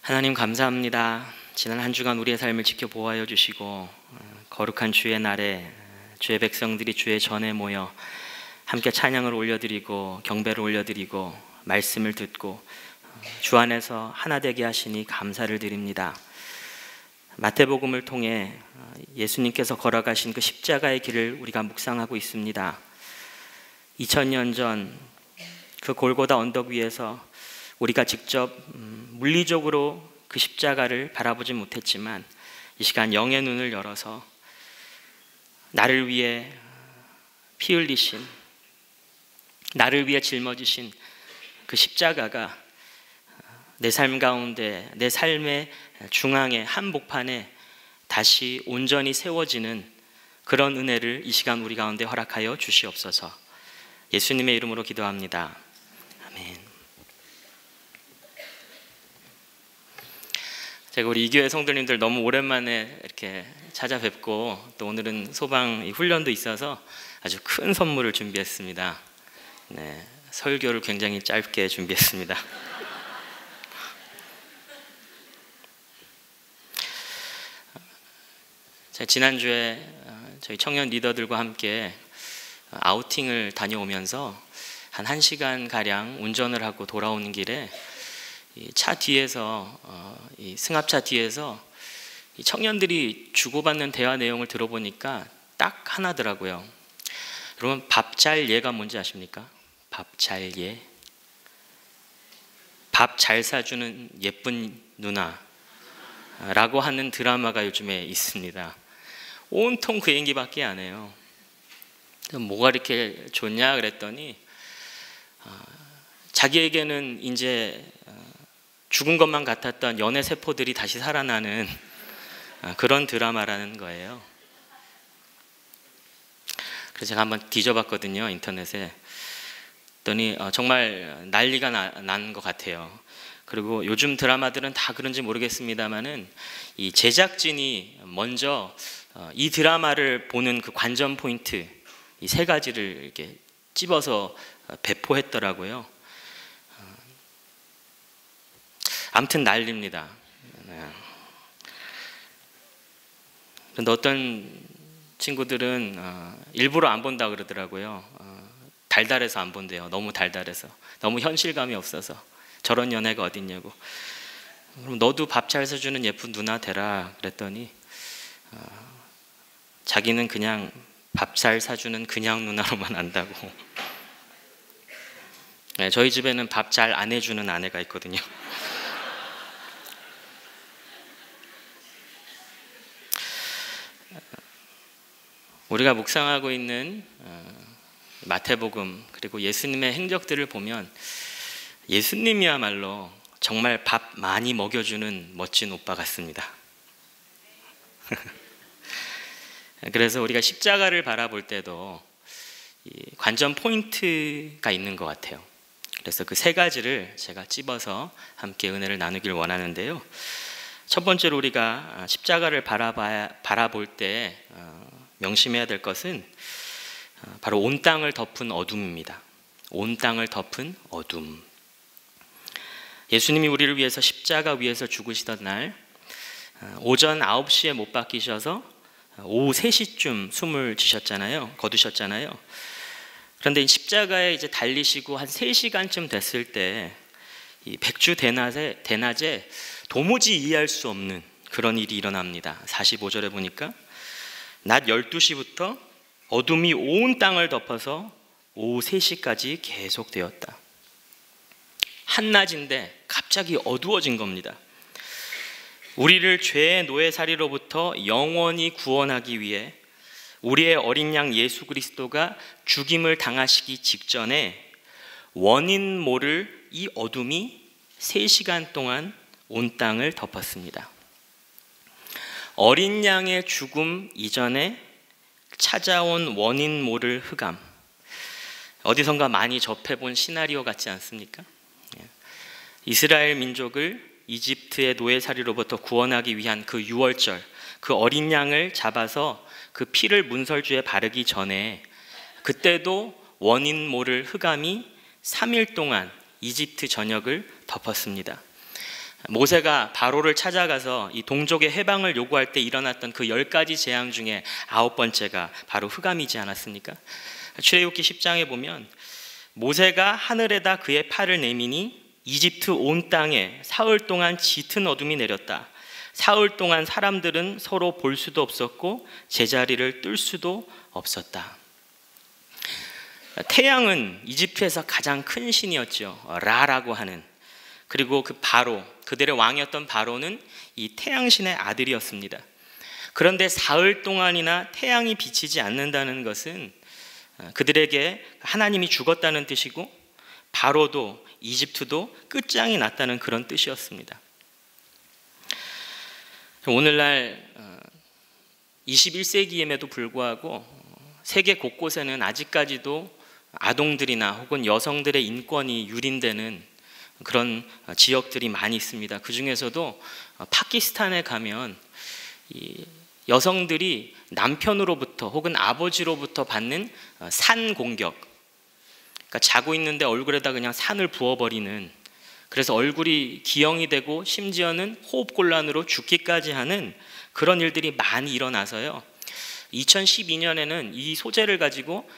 하나님 감사합니다. 지난 한 주간 우리의 삶을 지켜보아여 주시고 거룩한 주의 날에 주의 백성들이 주의 전에 모여 함께 찬양을 올려드리고 경배를 올려드리고 말씀을 듣고 주 안에서 하나 되게 하시니 감사를 드립니다. 마태복음을 통해 예수님께서 걸어가신 그 십자가의 길을 우리가 묵상하고 있습니다. 2000년 전 그 골고다 언덕 위에서 우리가 직접 물리적으로 그 십자가를 바라보지 못했지만 이 시간 영의 눈을 열어서 나를 위해 피 흘리신, 나를 위해 짊어지신 그 십자가가 내 삶 가운데, 내 삶의 중앙에 한복판에 다시 온전히 세워지는 그런 은혜를 이 시간 우리 가운데 허락하여 주시옵소서. 예수님의 이름으로 기도합니다. 아멘. 제가 우리 이교회 성도님들 너무 오랜만에 이렇게 찾아뵙고 또 오늘은 소방 훈련도 있어서 아주 큰 선물을 준비했습니다. 네, 설교를 굉장히 짧게 준비했습니다. 제가 지난주에 저희 청년 리더들과 함께 아우팅을 다녀오면서 한 1시간 가량 운전을 하고 돌아오는 길에 이 차 뒤에서 이 승합차 뒤에서 이 청년들이 주고받는 대화 내용을 들어보니까 딱 하나더라고요. 여러분, 밥 잘 예가 뭔지 아십니까? 밥 잘 예. 밥 잘 사주는 예쁜 누나라고 하는 드라마가 요즘에 있습니다. 온통 그 얘기밖에 안 해요. 뭐가 이렇게 좋냐 그랬더니 자기에게는 이제 죽은 것만 같았던 연애 세포들이 다시 살아나는 그런 드라마라는 거예요. 그래서 제가 한번 뒤져봤거든요, 인터넷에. 그랬더니 정말 난리가 난 것 같아요. 그리고 요즘 드라마들은 다 그런지 모르겠습니다만은 이 제작진이 먼저 이 드라마를 보는 그 관전 포인트 이 3가지를 이렇게 찝어서 배포했더라고요. 아무튼 난립니다. 그런데 어떤 친구들은 일부러 안 본다 그러더라고요. 달달해서 안 본대요. 너무 달달해서, 너무 현실감이 없어서. 저런 연애가 어딨냐고. 그럼 너도 밥 잘 사주는 예쁜 누나 되라 그랬더니 자기는 그냥 밥 잘 사주는 그냥 누나로만 안다고. 네, 저희 집에는 밥 잘 안 해주는 아내가 있거든요. 우리가 묵상하고 있는 마태복음 그리고 예수님의 행적들을 보면 예수님이야말로 정말 밥 많이 먹여주는 멋진 오빠 같습니다. 그래서 우리가 십자가를 바라볼 때도 이 관전 포인트가 있는 것 같아요. 그래서 그 3가지를 제가 찝어서 함께 은혜를 나누길 원하는데요. 첫 번째로 우리가 십자가를 바라볼 때 명심해야 될 것은 바로 온 땅을 덮은 어둠입니다. 온 땅을 덮은 어둠. 예수님이 우리를 위해서 십자가 위에서 죽으시던 날 오전 9시에 못 박히셔서 오후 3시쯤 숨을 거두셨잖아요. 그런데 이 십자가에 이제 달리시고 한 3시간쯤 됐을 때 이 백주 대낮에 도무지 이해할 수 없는 그런 일이 일어납니다. 45절에 보니까 낮 12시부터 어둠이 온 땅을 덮어서 오후 3시까지 계속되었다. 한낮인데 갑자기 어두워진 겁니다. 우리를 죄의 노예살이로부터 영원히 구원하기 위해 우리의 어린 양 예수 그리스도가 죽임을 당하시기 직전에 원인 모를 이 어둠이 3시간 동안 온 땅을 덮었습니다. 어린 양의 죽음 이전에 찾아온 원인 모를 흑암. 어디선가 많이 접해본 시나리오 같지 않습니까? 이스라엘 민족을 이집트의 노예살이로부터 구원하기 위한 그 유월절, 그 어린 양을 잡아서 그 피를 문설주에 바르기 전에 그때도 원인 모를 흑암이 3일 동안 이집트 전역을 덮었습니다. 모세가 바로를 찾아가서 이 동족의 해방을 요구할 때 일어났던 그 10가지 재앙 중에 9번째가 바로 흑암이지 않았습니까? 출애굽기 10장에 보면 모세가 하늘에다 그의 팔을 내미니 이집트 온 땅에 사흘 동안 짙은 어둠이 내렸다. 사흘 동안 사람들은 서로 볼 수도 없었고 제자리를 뜰 수도 없었다. 태양은 이집트에서 가장 큰 신이었죠. 라라고 하는. 그리고 그 바로, 그들의 왕이었던 바로는 이 태양신의 아들이었습니다. 그런데 사흘 동안이나 태양이 비치지 않는다는 것은 그들에게 하나님이 죽었다는 뜻이고 바로도 이집트도 끝장이 났다는 그런 뜻이었습니다. 오늘날 21세기임에도 불구하고 세계 곳곳에는 아직까지도 아동들이나 혹은 여성들의 인권이 유린되는 그런 지역들이 많이 있습니다. 그 중에서도 파키스탄에 가면 이 여성들이 남편으로부터 혹은 아버지로부터 받는 산 공격, 그러니까 자고 있는데 얼굴에다 그냥 산을 부어버리는, 그래서 얼굴이 기형이 되고 심지어는 호흡곤란으로 죽기까지 하는 그런 일들이 많이 일어나서요. 2012년에는 이 소재를 가지고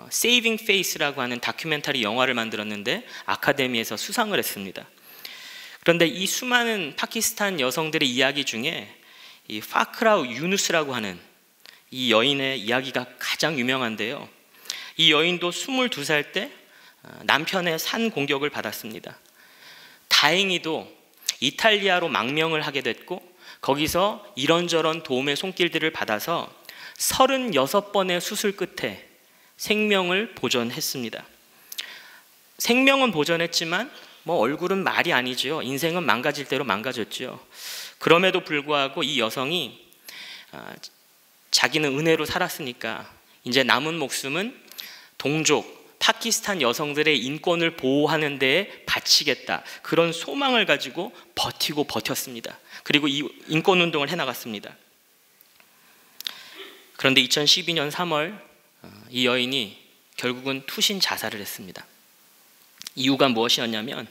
Saving Face라고 하는 다큐멘터리 영화를 만들었는데 아카데미에서 수상을 했습니다. 그런데 이 수많은 파키스탄 여성들의 이야기 중에 이 파크라우 유누스라고 하는 이 여인의 이야기가 가장 유명한데요. 이 여인도 22살 때 남편의 산 공격을 받았습니다. 다행히도 이탈리아로 망명을 하게 됐고 거기서 이런저런 도움의 손길들을 받아서 36번의 수술 끝에 생명을 보존했습니다. 생명은 보존했지만 얼굴은 말이 아니죠. 인생은 망가질 대로 망가졌죠. 그럼에도 불구하고 이 여성이 자기는 은혜로 살았으니까 이제 남은 목숨은 동족 파키스탄 여성들의 인권을 보호하는 데에 바치겠다, 그런 소망을 가지고 버텼습니다. 그리고 이 인권운동을 해나갔습니다. 그런데 2012년 3월 이 여인이 결국은 투신 자살을 했습니다. 이유가 무엇이었냐면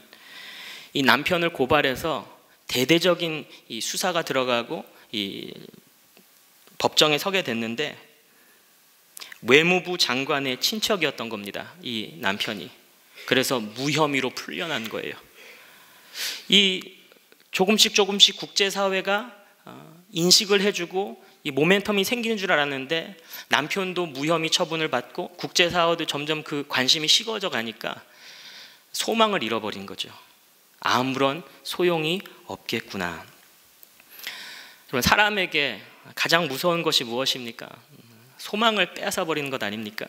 이 남편을 고발해서 대대적인 이 수사가 들어가고 이 법정에 서게 됐는데 외무부 장관의 친척이었던 겁니다. 이 남편이. 그래서 무혐의로 풀려난 거예요. 이 조금씩 국제사회가 인식을 해주고 이 모멘텀이 생기는 줄 알았는데 남편도 무혐의 처분을 받고 국제사회도 점점 그 관심이 식어져 가니까 소망을 잃어버린 거죠. 아무런 소용이 없겠구나. 그러면 사람에게 가장 무서운 것이 무엇입니까? 소망을 빼앗아버리는 것 아닙니까?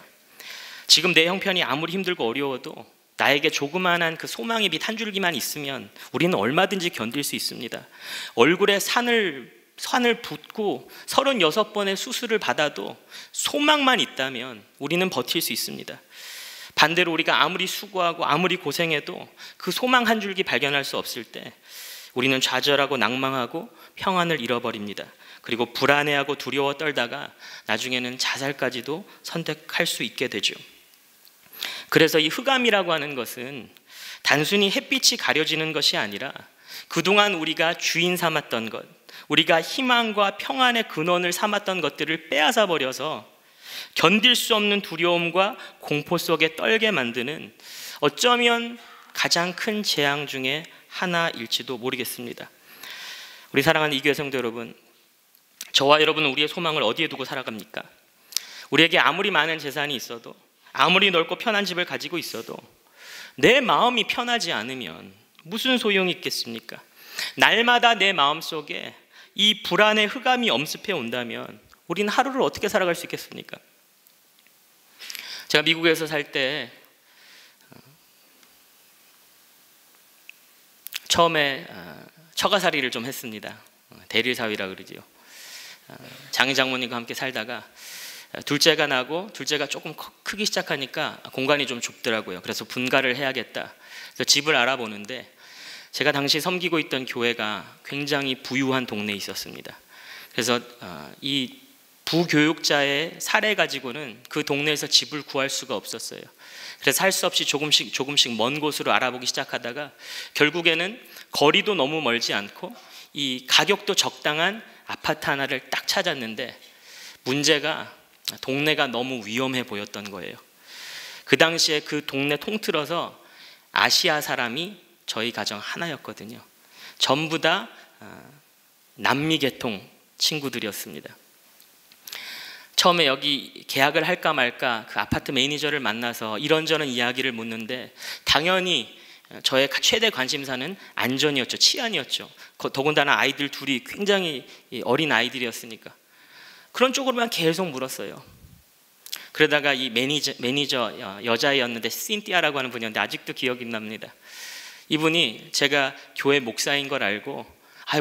지금 내 형편이 아무리 힘들고 어려워도 나에게 조그마한 그 소망의 빛 한 줄기만 있으면 우리는 얼마든지 견딜 수 있습니다. 얼굴에 산을 붓고 36번의 수술을 받아도 소망만 있다면 우리는 버틸 수 있습니다. 반대로 우리가 아무리 수고하고 아무리 고생해도 그 소망 한 줄기 발견할 수 없을 때 우리는 좌절하고 낭망하고 평안을 잃어버립니다. 그리고 불안해하고 두려워 떨다가 나중에는 자살까지도 선택할 수 있게 되죠. 그래서 이 흑암이라고 하는 것은 단순히 햇빛이 가려지는 것이 아니라 그동안 우리가 주인 삼았던 것, 우리가 희망과 평안의 근원을 삼았던 것들을 빼앗아 버려서 견딜 수 없는 두려움과 공포 속에 떨게 만드는 어쩌면 가장 큰 재앙 중에 하나일지도 모르겠습니다. 우리 사랑하는 이교회 성도 여러분, 저와 여러분은 우리의 소망을 어디에 두고 살아갑니까? 우리에게 아무리 많은 재산이 있어도, 아무리 넓고 편한 집을 가지고 있어도 내 마음이 편하지 않으면 무슨 소용이 있겠습니까? 날마다 내 마음속에 이 불안의 흑암이 엄습해 온다면 우리는 하루를 어떻게 살아갈 수 있겠습니까? 제가 미국에서 살 때 처음에 처가살이를 좀 했습니다. 대릴사위라 그러지요. 장인 장모님과 함께 살다가 둘째가 나고 둘째가 조금 크기 시작하니까 공간이 좀 좁더라고요. 그래서 분가를 해야겠다. 그래서 집을 알아보는데 제가 당시 섬기고 있던 교회가 굉장히 부유한 동네에 있었습니다. 그래서 이 부교육자의 사례 가지고는 그 동네에서 집을 구할 수가 없었어요. 그래서 할 수 없이 조금씩 먼 곳으로 알아보기 시작하다가 결국에는 거리도 너무 멀지 않고 이 가격도 적당한 아파트 하나를 딱 찾았는데, 문제가 동네가 너무 위험해 보였던 거예요. 그 당시에 그 동네 통틀어서 아시아 사람이 저희 가정 하나였거든요. 전부 다 남미 계통 친구들이었습니다. 처음에 여기 계약을 할까 말까 그 아파트 매니저를 만나서 이런저런 이야기를 묻는데, 당연히 저의 최대 관심사는 안전이었죠. 치안이었죠. 더군다나 아이들 둘이 굉장히 어린 아이들이었으니까 그런 쪽으로만 계속 물었어요. 그러다가 이 매니저 여자애였는데 신티아라고 하는 분이었는데 아직도 기억이 납니다. 이분이 제가 교회 목사인 걸 알고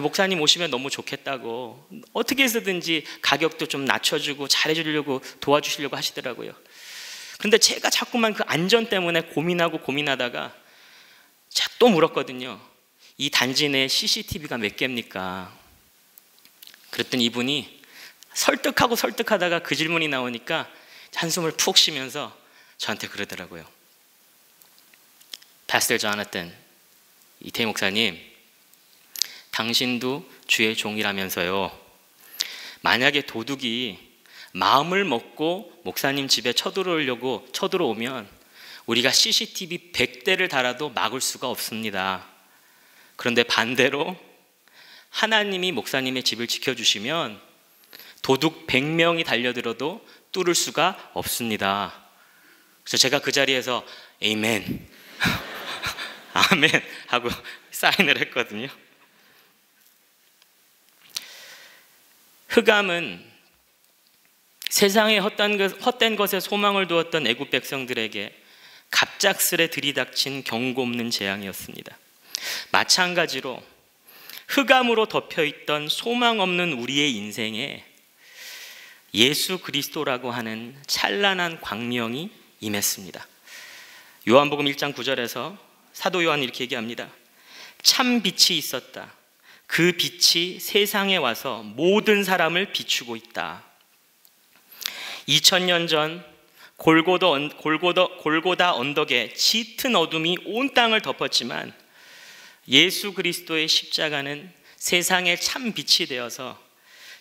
목사님 오시면 너무 좋겠다고 어떻게 해서든지 가격도 좀 낮춰주고 잘해주려고 도와주시려고 하시더라고요. 그런데 제가 자꾸만 그 안전 때문에 고민하다가 또 물었거든요. 이 단지 내에 CCTV가 몇 개입니까? 그랬더니 이분이 설득하다가 그 질문이 나오니까 한숨을 푹 쉬면서 저한테 그러더라고요. 파스터 조나단, 이태희 목사님, 당신도 주의 종이라면서요. 만약에 도둑이 마음을 먹고 목사님 집에 쳐들어오면 우리가 CCTV 100대를 달아도 막을 수가 없습니다. 그런데 반대로 하나님이 목사님의 집을 지켜주시면 도둑 100명이 달려들어도 뚫을 수가 없습니다. 그래서 제가 그 자리에서 에이멘, 아멘 하고 사인을 했거든요. 흑암은 세상의 헛된 것에 소망을 두었던 애굽 백성들에게 갑작스레 들이닥친 경고 없는 재앙이었습니다. 마찬가지로 흑암으로 덮여있던 소망 없는 우리의 인생에 예수 그리스도라고 하는 찬란한 광명이 임했습니다. 요한복음 1장 9절에서 사도 요한이 이렇게 얘기합니다. 참 빛이 있었다. 그 빛이 세상에 와서 모든 사람을 비추고 있다. 2000년 전 골고다 언덕에 짙은 어둠이 온 땅을 덮었지만 예수 그리스도의 십자가는 세상의 참 빛이 되어서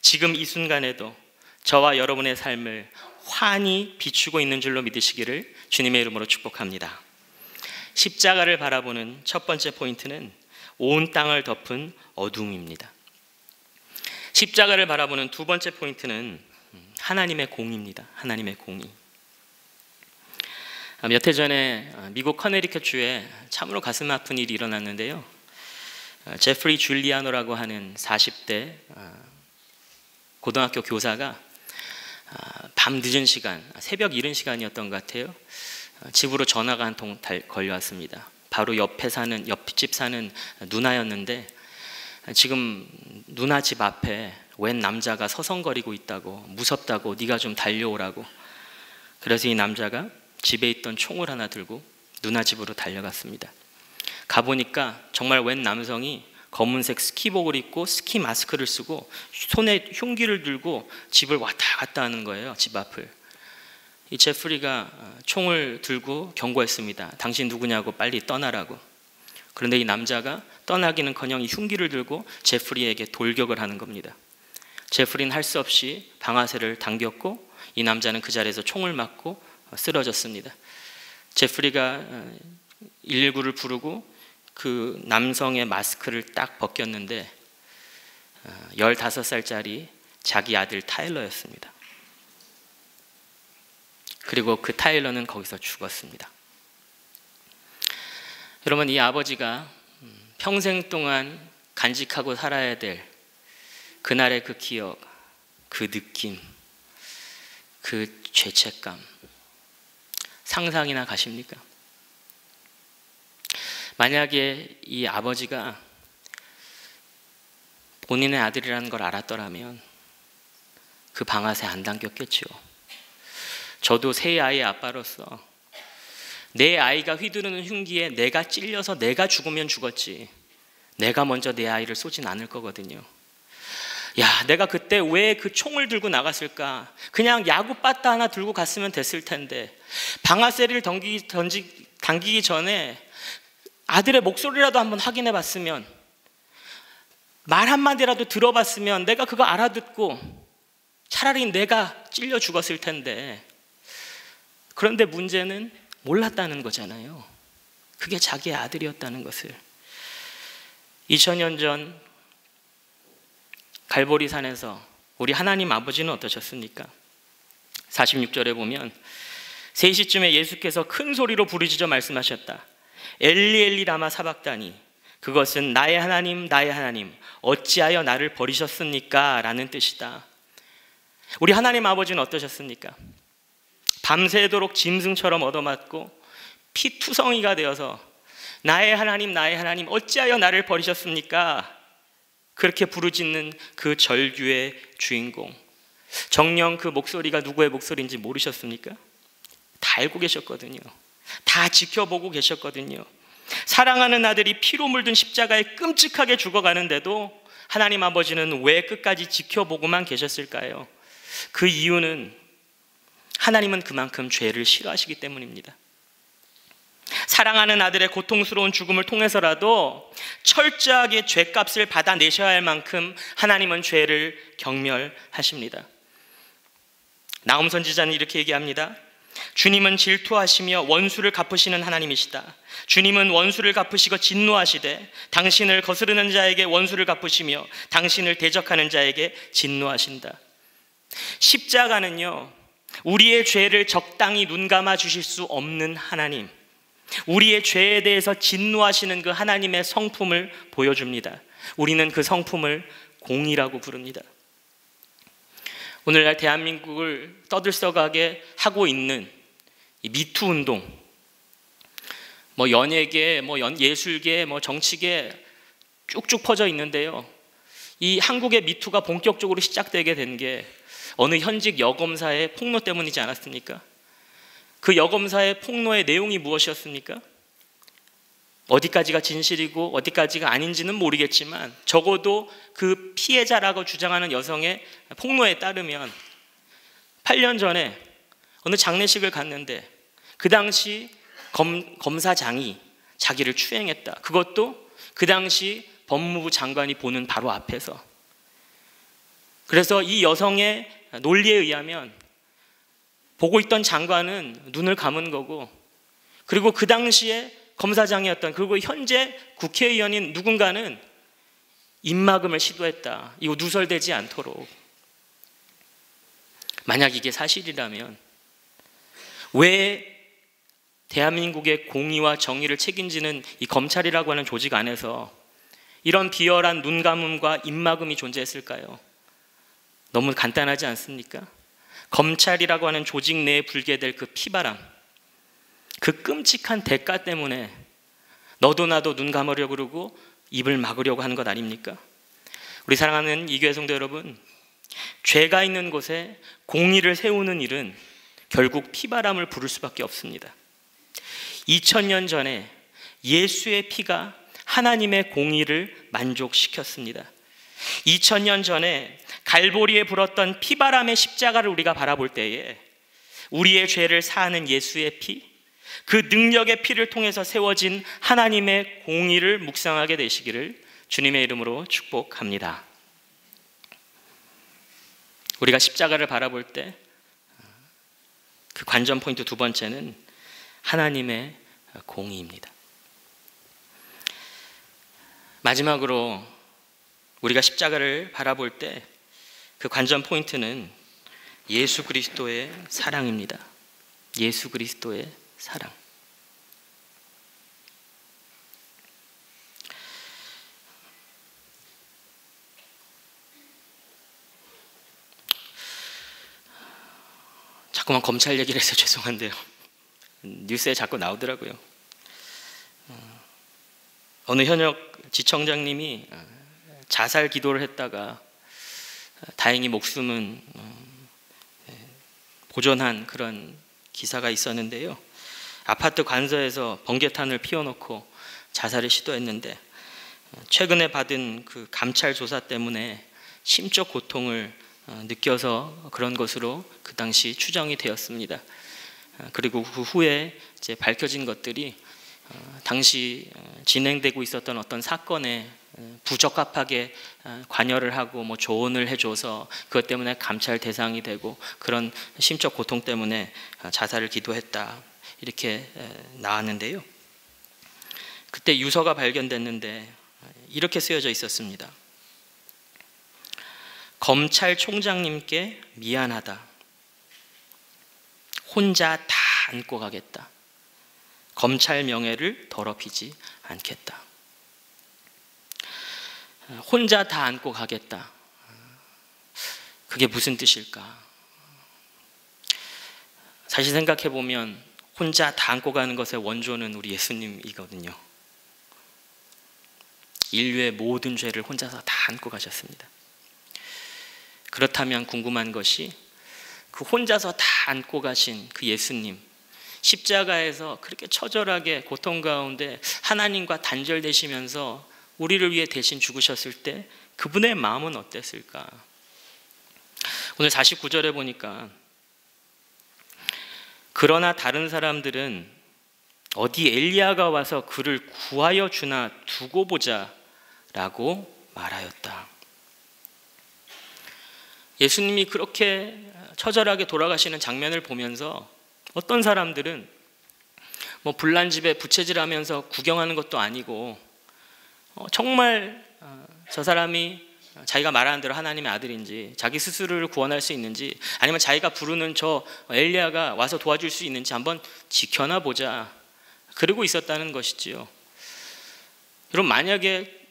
지금 이 순간에도 저와 여러분의 삶을 환히 비추고 있는 줄로 믿으시기를 주님의 이름으로 축복합니다. 십자가를 바라보는 첫 번째 포인트는 온 땅을 덮은 어둠입니다. 십자가를 바라보는 두 번째 포인트는 하나님의 공의입니다. 하나님의 공의. 몇 해 전에 미국 커네리컷 주에 참으로 가슴 아픈 일이 일어났는데요. 제프리 줄리아노라고 하는 40대 고등학교 교사가 밤 늦은 시간, 새벽 이른 시간이었던 것 같아요. 집으로 전화가 한 통 걸려왔습니다. 바로 옆집 사는 누나였는데 지금 누나 집 앞에 웬 남자가 서성거리고 있다고, 무섭다고 네가 좀 달려오라고. 그래서 이 남자가 집에 있던 총을 하나 들고 누나 집으로 달려갔습니다. 가보니까 정말 웬 남성이 검은색 스키복을 입고 스키 마스크를 쓰고 손에 흉기를 들고 집을 왔다 갔다 하는 거예요. 집 앞을. 이 제프리가 총을 들고 경고했습니다. 당신 누구냐고, 빨리 떠나라고. 그런데 이 남자가 떠나기는커녕 이 흉기를 들고 제프리에게 돌격을 하는 겁니다. 제프리는 할 수 없이 방아쇠를 당겼고 이 남자는 그 자리에서 총을 맞고 쓰러졌습니다. 제프리가 119를 부르고 그 남성의 마스크를 딱 벗겼는데 15살짜리 자기 아들 타일러였습니다. 그리고 그 타일러는 거기서 죽었습니다. 여러분, 이 아버지가 평생 동안 간직하고 살아야 될 그날의 그 기억, 그 느낌, 그 죄책감 상상이나 가십니까? 만약에 이 아버지가 본인의 아들이라는 걸 알았더라면 그 방아쇠 안 당겼겠죠. 저도 세 아이의 아빠로서 내 아이가 휘두르는 흉기에 내가 찔려서 내가 죽으면 죽었지 내가 먼저 내 아이를 쏘진 않을 거거든요. 야, 내가 그때 왜 그 총을 들고 나갔을까? 그냥 야구 바트 하나 들고 갔으면 됐을 텐데, 방아쇠를 당기기 전에 아들의 목소리라도 한번 확인해 봤으면, 말 한마디라도 들어봤으면 내가 그거 알아듣고 차라리 내가 찔려 죽었을 텐데. 그런데 문제는 몰랐다는 거잖아요. 그게 자기의 아들이었다는 것을. 2000년 전 갈보리산에서 우리 하나님 아버지는 어떠셨습니까? 46절에 보면 3시쯤에 예수께서 큰 소리로 부르짖어 말씀하셨다. 엘리 엘리 라마 사박다니, 그것은 나의 하나님 나의 하나님 어찌하여 나를 버리셨습니까? 라는 뜻이다. 우리 하나님 아버지는 어떠셨습니까? 밤새도록 짐승처럼 얻어맞고 피투성이가 되어서 나의 하나님 나의 하나님 어찌하여 나를 버리셨습니까? 그렇게 부르짖는 그 절규의 주인공, 정녕 그 목소리가 누구의 목소리인지 모르셨습니까? 다 알고 계셨거든요. 다 지켜보고 계셨거든요. 사랑하는 아들이 피로 물든 십자가에 끔찍하게 죽어가는데도 하나님 아버지는 왜 끝까지 지켜보고만 계셨을까요? 그 이유는 하나님은 그만큼 죄를 싫어하시기 때문입니다. 사랑하는 아들의 고통스러운 죽음을 통해서라도 철저하게 죄값을 받아내셔야 할 만큼 하나님은 죄를 경멸하십니다. 나홈 선지자는 이렇게 얘기합니다. 주님은 질투하시며 원수를 갚으시는 하나님이시다. 주님은 원수를 갚으시고 진노하시되 당신을 거스르는 자에게 원수를 갚으시며 당신을 대적하는 자에게 진노하신다. 십자가는요, 우리의 죄를 적당히 눈감아 주실 수 없는 하나님, 우리의 죄에 대해서 진노하시는 그 하나님의 성품을 보여줍니다. 우리는 그 성품을 공의라고 부릅니다. 오늘날 대한민국을 떠들썩하게 하고 있는 이 미투 운동, 연예계, 예술계, 정치계 쭉쭉 퍼져 있는데요. 이 한국의 미투가 본격적으로 시작되게 된 게 어느 현직 여검사의 폭로 때문이지 않았습니까? 그 여검사의 폭로의 내용이 무엇이었습니까? 어디까지가 진실이고 어디까지가 아닌지는 모르겠지만 적어도 그 피해자라고 주장하는 여성의 폭로에 따르면 8년 전에 어느 장례식을 갔는데 그 당시 검사장이 자기를 추행했다. 그것도 그 당시 법무부 장관이 보는 바로 앞에서. 그래서 이 여성의 논리에 의하면 보고 있던 장관은 눈을 감은 거고, 그리고 그 당시에 검사장이었던, 그리고 현재 국회의원인 누군가는 입막음을 시도했다. 이거 누설되지 않도록. 만약 이게 사실이라면 왜 대한민국의 공의와 정의를 책임지는 이 검찰이라고 하는 조직 안에서 이런 비열한 눈감음과 입막음이 존재했을까요? 너무 간단하지 않습니까? 검찰이라고 하는 조직 내에 불게 될 그 피바람, 그 끔찍한 대가 때문에 너도 나도 눈 감으려고 그러고 입을 막으려고 하는 것 아닙니까? 우리 사랑하는 이교회 성도 여러분, 죄가 있는 곳에 공의를 세우는 일은 결국 피바람을 부를 수밖에 없습니다. 2000년 전에 예수의 피가 하나님의 공의를 만족시켰습니다. 2000년 전에 갈보리에 불었던 피바람의 십자가를 우리가 바라볼 때에 우리의 죄를 사하는 예수의 피, 그 능력의 피를 통해서 세워진 하나님의 공의를 묵상하게 되시기를 주님의 이름으로 축복합니다. 우리가 십자가를 바라볼 때 그 관전 포인트 두 번째는 하나님의 공의입니다. 마지막으로 우리가 십자가를 바라볼 때 그 관전 포인트는 예수 그리스도의 사랑입니다. 예수 그리스도의 사랑. 자꾸만 검찰 얘기를 해서 죄송한데요. 뉴스에 자꾸 나오더라고요. 어느 현역 지청장님이 자살 기도를 했다가 다행히 목숨은 보존한 그런 기사가 있었는데요. 아파트 관서에서 번개탄을 피워놓고 자살을 시도했는데 최근에 받은 그 감찰 조사 때문에 심적 고통을 느껴서 그런 것으로 그 당시 추정이 되었습니다. 그리고 그 후에 이제 밝혀진 것들이 당시 진행되고 있었던 어떤 사건에 부적합하게 관여를 하고 뭐 조언을 해줘서 그것 때문에 감찰 대상이 되고 그런 심적 고통 때문에 자살을 기도했다, 이렇게 나왔는데요. 그때 유서가 발견됐는데 이렇게 쓰여져 있었습니다. 검찰총장님께 미안하다. 혼자 다 안고 가겠다. 검찰 명예를 더럽히지 않겠다. 혼자 다 안고 가겠다. 그게 무슨 뜻일까? 사실 생각해 보면 혼자 다 안고 가는 것의 원조는 우리 예수님이거든요. 인류의 모든 죄를 혼자서 다 안고 가셨습니다. 그렇다면 궁금한 것이 그 혼자서 다 안고 가신 그 예수님, 십자가에서 그렇게 처절하게 고통 가운데 하나님과 단절되시면서 우리를 위해 대신 죽으셨을 때 그분의 마음은 어땠을까? 오늘 49절에 보니까 그러나 다른 사람들은 어디 엘리야가 와서 그를 구하여 주나 두고 보자 라고 말하였다. 예수님이 그렇게 처절하게 돌아가시는 장면을 보면서 어떤 사람들은 뭐 불난집에 부채질하면서 구경하는 것도 아니고 정말 저 사람이 자기가 말하는 대로 하나님의 아들인지, 자기 스스로를 구원할 수 있는지, 아니면 자기가 부르는 저 엘리야가 와서 도와줄 수 있는지 한번 지켜나 보자, 그러고 있었다는 것이지요. 여러분, 만약에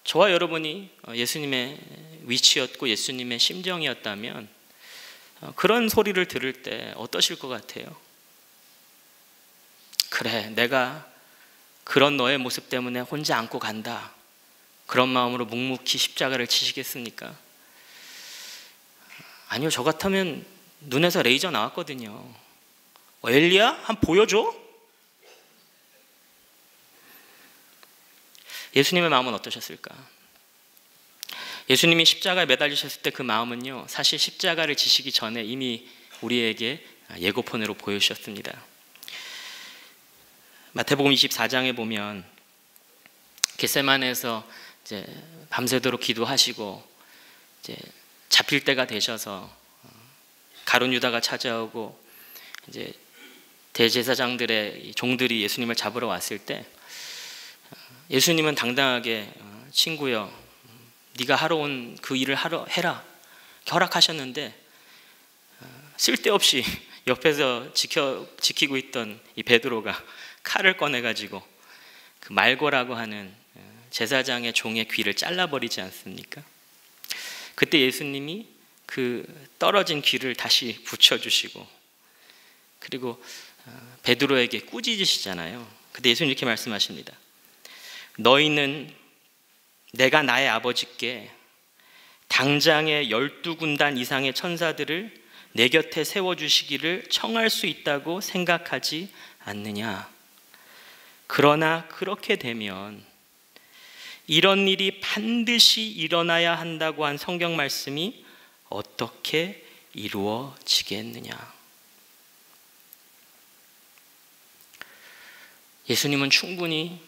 저와 여러분이 예수님의 위치였고 예수님의 심정이었다면 그런 소리를 들을 때 어떠실 것 같아요? 그래, 내가 그런 너의 모습 때문에 혼자 안고 간다, 그런 마음으로 묵묵히 십자가를 치시겠습니까? 아니요, 저 같으면 눈에서 레이저 나왔거든요. 엘리야? 한번 보여줘? 예수님의 마음은 어떠셨을까? 예수님이 십자가에 매달리셨을 때 그 마음은요, 사실 십자가를 지시기 전에 이미 우리에게 예고편으로 보여주셨습니다. 마태복음 24장에 보면 겟세마네에서 이제 밤새도록 기도하시고 이제 잡힐 때가 되셔서 가룟 유다가 찾아오고 이제 대제사장들의 종들이 예수님을 잡으러 왔을 때 예수님은 당당하게 친구여, 네가 하러 온 그 일을 해라 허락하셨는데 쓸데없이 옆에서 지키고 있던 이 베드로가 칼을 꺼내가지고 그 말고라고 하는 제사장의 종의 귀를 잘라버리지 않습니까? 그때 예수님이 그 떨어진 귀를 다시 붙여주시고, 그리고 베드로에게 꾸짖으시잖아요. 그때 예수님 이렇게 말씀하십니다. 너희는 내가 나의 아버지께 당장의 12군단 이상의 천사들을 내 곁에 세워주시기를 청할 수 있다고 생각하지 않느냐? 그러나 그렇게 되면 이런 일이 반드시 일어나야 한다고 한 성경 말씀이 어떻게 이루어지겠느냐? 예수님은 충분히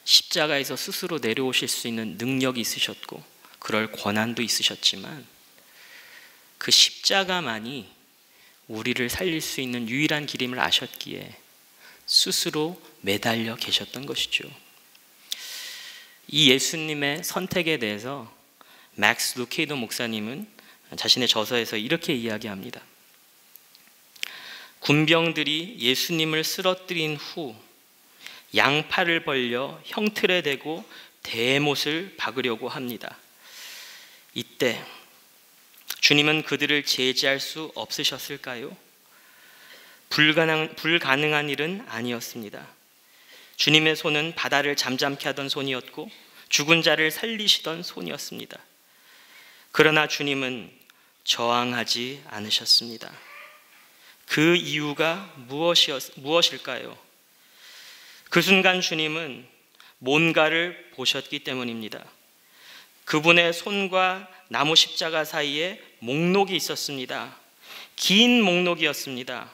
십자가에서 스스로 내려오실 수 있는 능력이 있으셨고 그럴 권한도 있으셨지만 그 십자가만이 우리를 살릴 수 있는 유일한 길임을 아셨기에 스스로 매달려 계셨던 것이죠. 이 예수님의 선택에 대해서 맥스 루케이도 목사님은 자신의 저서에서 이렇게 이야기합니다. 군병들이 예수님을 쓰러뜨린 후 양팔을 벌려 형틀에 대고 대못을 박으려고 합니다. 이때 주님은 그들을 제지할 수 없으셨을까요? 불가능한 일은 아니었습니다. 주님의 손은 바다를 잠잠케 하던 손이었고 죽은 자를 살리시던 손이었습니다. 그러나 주님은 저항하지 않으셨습니다. 그 이유가 무엇일까요? 그 순간 주님은 뭔가를 보셨기 때문입니다. 그분의 손과 나무 십자가 사이에 목록이 있었습니다. 긴 목록이었습니다.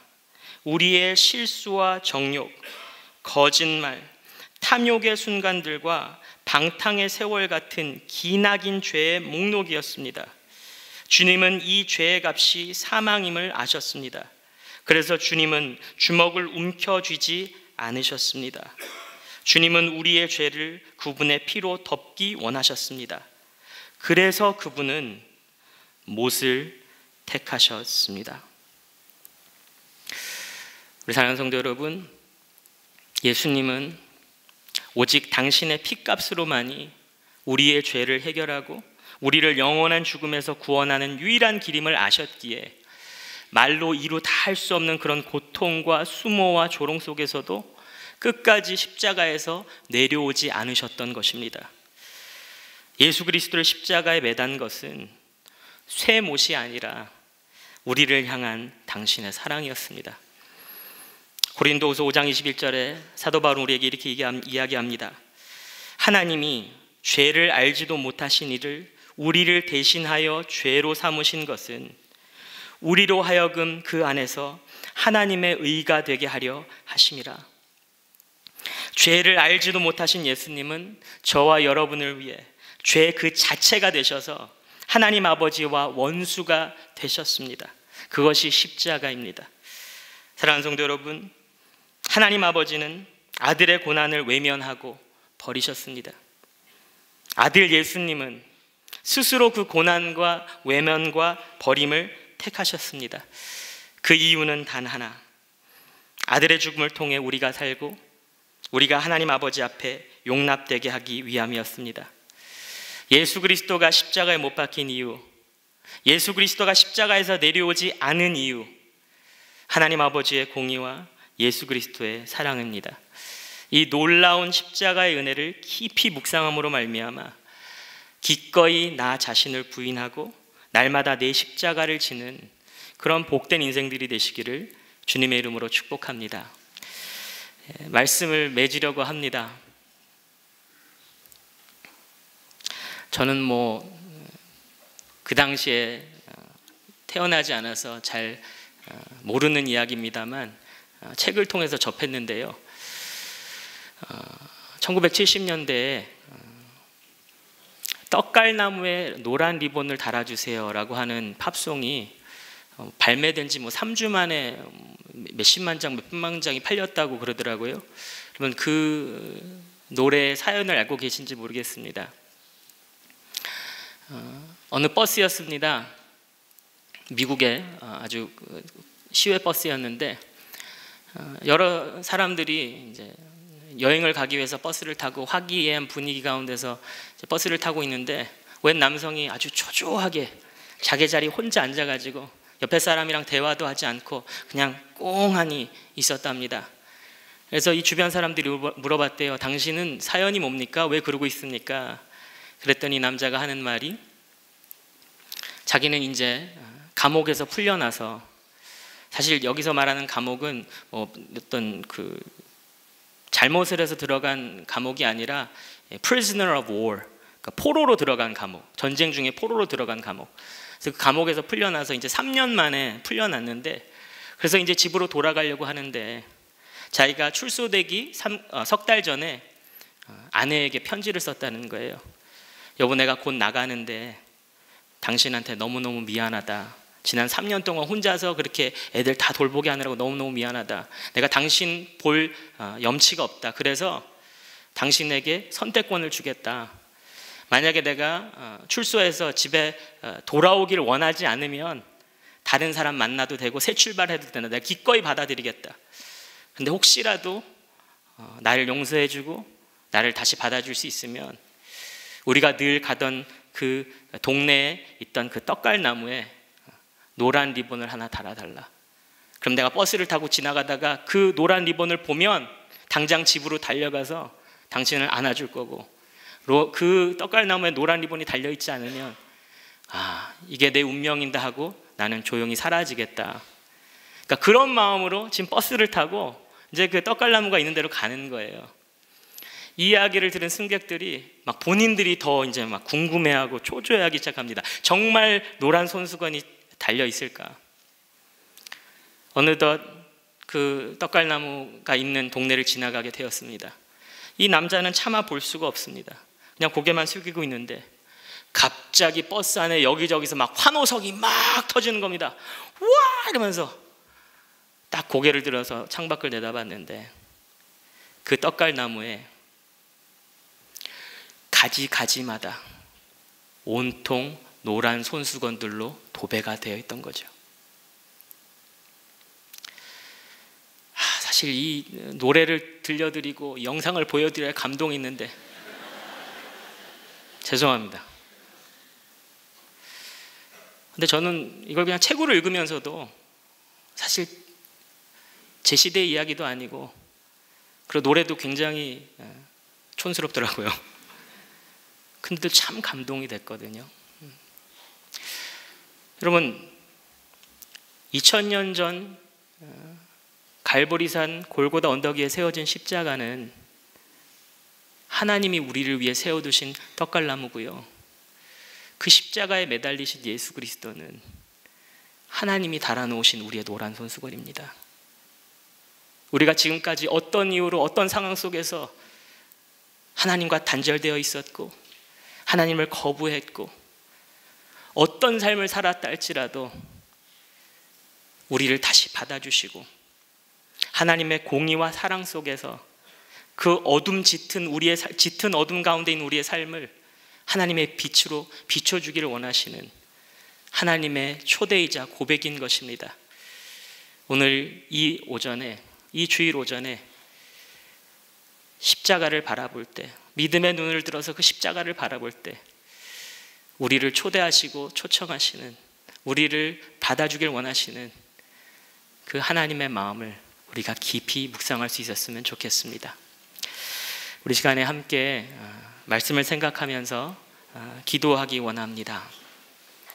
우리의 실수와 정욕, 거짓말, 탐욕의 순간들과 방탕의 세월 같은 기나긴 죄의 목록이었습니다. 주님은 이 죄의 값이 사망임을 아셨습니다. 그래서 주님은 주먹을 움켜쥐지 않으셨습니다. 주님은 우리의 죄를 그분의 피로 덮기 원하셨습니다. 그래서 그분은 못을 택하셨습니다. 우리 사랑하는 성도 여러분, 예수님은 오직 당신의 피값으로만이 우리의 죄를 해결하고 우리를 영원한 죽음에서 구원하는 유일한 길임을 아셨기에 말로 이루 다 할 수 없는 그런 고통과 수모와 조롱 속에서도 끝까지 십자가에서 내려오지 않으셨던 것입니다. 예수 그리스도를 십자가에 매단 것은 쇠못이 아니라 우리를 향한 당신의 사랑이었습니다. 고린도후서 5장 21절에 사도 바울은 우리에게 이렇게 이야기합니다. 하나님이 죄를 알지도 못하신 이를 우리를 대신하여 죄로 삼으신 것은 우리로 하여금 그 안에서 하나님의 의가 되게 하려 하심이라. 죄를 알지도 못하신 예수님은 저와 여러분을 위해 죄 그 자체가 되셔서 하나님 아버지와 원수가 되셨습니다. 그것이 십자가입니다. 사랑하는 성도 여러분, 하나님 아버지는 아들의 고난을 외면하고 버리셨습니다. 아들 예수님은 스스로 그 고난과 외면과 버림을 택하셨습니다. 그 이유는 단 하나, 아들의 죽음을 통해 우리가 살고 우리가 하나님 아버지 앞에 용납되게 하기 위함이었습니다. 예수 그리스도가 십자가에 못 박힌 이유, 예수 그리스도가 십자가에서 내려오지 않은 이유, 하나님 아버지의 공의와 예수 그리스도의 사랑입니다. 이 놀라운 십자가의 은혜를 깊이 묵상함으로 말미암아 기꺼이 나 자신을 부인하고 날마다 내 십자가를 지는 그런 복된 인생들이 되시기를 주님의 이름으로 축복합니다. 말씀을 맺으려고 합니다. 저는 그 당시에 태어나지 않아서 잘 모르는 이야기입니다만 책을 통해서 접했는데요. 1970년대에 떡갈나무에 노란 리본을 달아주세요 라고 하는 팝송이 발매된 지 3주 만에 몇십만 장, 몇백만 장이 팔렸다고 그러더라고요. 그러면 그 노래의 사연을 알고 계신지 모르겠습니다. 어느 버스였습니다. 미국의 아주 시외 버스였는데 여러 사람들이 이제 여행을 가기 위해서 버스를 타고 화기애애한 분위기 가운데서 버스를 타고 있는데 웬 남성이 아주 초조하게 자기 자리 혼자 앉아가지고 옆에 사람이랑 대화도 하지 않고 그냥 꽁하니 있었답니다. 그래서 이 주변 사람들이 물어봤대요. 당신은 사연이 뭡니까? 왜 그러고 있습니까? 그랬더니 남자가 하는 말이, 자기는 이제 감옥에서 풀려나서, 사실 여기서 말하는 감옥은 어떤 그 잘못을 해서 들어간 감옥이 아니라 prisoner of war, 그러니까 포로로 들어간 감옥, 전쟁 중에 포로로 들어간 감옥. 그래서 그 감옥에서 풀려나서 이제 3년 만에 풀려났는데, 그래서 이제 집으로 돌아가려고 하는데 자기가 출소되기 석 달 전에 아내에게 편지를 썼다는 거예요. 여보, 내가 곧 나가는데 당신한테 너무너무 미안하다. 지난 3년 동안 혼자서 그렇게 애들 다 돌보게 하느라고 너무너무 미안하다. 내가 당신 볼 염치가 없다. 그래서 당신에게 선택권을 주겠다. 만약에 내가 출소해서 집에 돌아오기를 원하지 않으면 다른 사람 만나도 되고 새 출발해도 된다. 내가 기꺼이 받아들이겠다. 근데 혹시라도 나를 용서해주고 나를 다시 받아줄 수 있으면 우리가 늘 가던 그 동네에 있던 그 떡갈나무에 노란 리본을 하나 달아달라. 그럼 내가 버스를 타고 지나가다가 그 노란 리본을 보면 당장 집으로 달려가서 당신을 안아줄 거고, 그 떡갈나무에 노란 리본이 달려있지 않으면 이게 내 운명인다 하고 나는 조용히 사라지겠다. 그러니까 그런 마음으로 지금 버스를 타고 이제 그 떡갈나무가 있는 데로 가는 거예요. 이 이야기를 들은 승객들이 막 본인들이 더 이제 막 궁금해하고 초조해하기 시작합니다. 정말 노란 손수건이 달려 있을까? 어느덧 그 떡갈나무가 있는 동네를 지나가게 되었습니다. 이 남자는 차마 볼 수가 없습니다. 그냥 고개만 숙이고 있는데 갑자기 버스 안에 여기저기서 막 환호성이 막 터지는 겁니다. 와! 이러면서 딱 고개를 들어서 창밖을 내다봤는데 그 떡갈나무에 가지가지마다 온통 노란 손수건들로 도배가 되어 있던 거죠. 사실 이 노래를 들려드리고 영상을 보여드려야 감동이 있는데 죄송합니다. 근데 저는 이걸 그냥 책으로 읽으면서도 사실 제 시대의 이야기도 아니고 그리고 노래도 굉장히 촌스럽더라고요. 근데 참 감동이 됐거든요. 여러분 2000년 전 갈보리산 골고다 언덕 위에 세워진 십자가는 하나님이 우리를 위해 세워두신 떡갈나무고요. 그 십자가에 매달리신 예수 그리스도는 하나님이 달아놓으신 우리의 노란 손수건입니다. 우리가 지금까지 어떤 이유로 어떤 상황 속에서 하나님과 단절되어 있었고 하나님을 거부했고 어떤 삶을 살았다 할지라도 우리를 다시 받아주시고 하나님의 공의와 사랑 속에서 그 어둠 짙은 어둠 가운데 있는 우리의 삶을 하나님의 빛으로 비춰주기를 원하시는 하나님의 초대이자 고백인 것입니다. 오늘 이 주일 오전에 십자가를 바라볼 때, 믿음의 눈을 들어서 그 십자가를 바라볼 때 우리를 초대하시고 초청하시는, 우리를 받아주길 원하시는 그 하나님의 마음을 우리가 깊이 묵상할 수 있었으면 좋겠습니다. 우리 시간에 함께 말씀을 생각하면서 기도하기 원합니다.